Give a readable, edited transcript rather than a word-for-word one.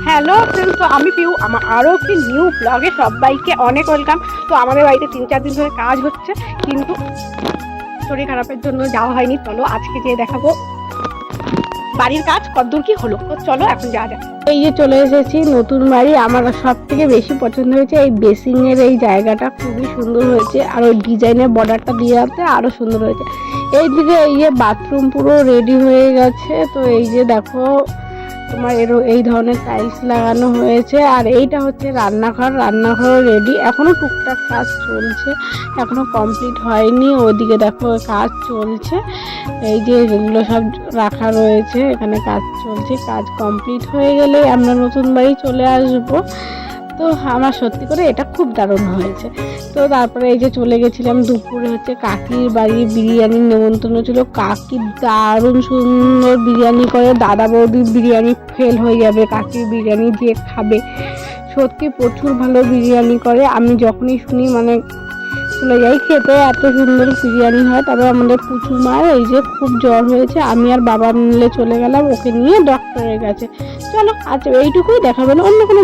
Hello friends, তো আমি পিউ আমার আরও একটি নিউ ব্লগে সবাইকে অনেক ওয়েলকাম। তো আমাদের বাড়িতে 3-4 দিন ধরে কাজ হচ্ছে, কিন্তু শরীর খারাপের জন্য যাওয়া হয়নি। চলো আজকে যেয়ে দেখাবো বাড়ির কাজ কতদূর কি হলো। তো চলো এখন যাওয়া যাক। এই যে চলে এসেছি নতুন বাড়ি। আমার সব থেকে বেশি পছন্দ হয়েছে এই বেসিংয়ের এই জায়গাটা, খুবই সুন্দর হয়েছে। আর ওই ডিজাইনের বর্ডারটা দিয়ে আছে আরও সুন্দর হয়েছে। এইদিকে এই যে বাথরুম পুরো রেডি হয়ে গেছে। তো এই যে দেখো তোমার এই ধরনের টাইলস লাগানো হয়েছে। আর এইটা হচ্ছে রান্নাঘর রেডি, এখনো টুকটাক কাজ চলছে, এখনো কমপ্লিট হয়নি। ওইদিকে দেখো কাজ চলছে, এই যে এগুলো সব রাখা রয়েছে, এখানে কাজ চলছে। কাজ কমপ্লিট হয়ে গেলে আমরা নতুন বাড়ি চলে আসবো। তো আমার সত্যি করে এটা খুব দারুণ হয়েছে। তো তারপরে এই যে চলে গেছিলাম দুপুরে হচ্ছে কাকির বাড়ি, বিরিয়ানির নেমন্তন্ন ছিল। কাকি দারুণ সুন্দর বিরিয়ানি করে, দাদা বৌদির বিরিয়ানি ফেল হয়ে যাবে, কাকির বিরিয়ানি দিয়ে খাবে। সত্যি প্রচুর ভালো বিরিয়ানি করে, আমি যখনই শুনি মানে চলে যাই খেতে, এত সুন্দর বিরিয়ানি হয়। তবে আমাদের পুচু মার এই যে খুব জ্বর হয়েছে, আমি আর বাবা মিলে চলে গেলাম ওকে নিয়ে ডক্টরের কাছে। চলো আজ এইটুকুই, দেখাবেন অন্য কোনো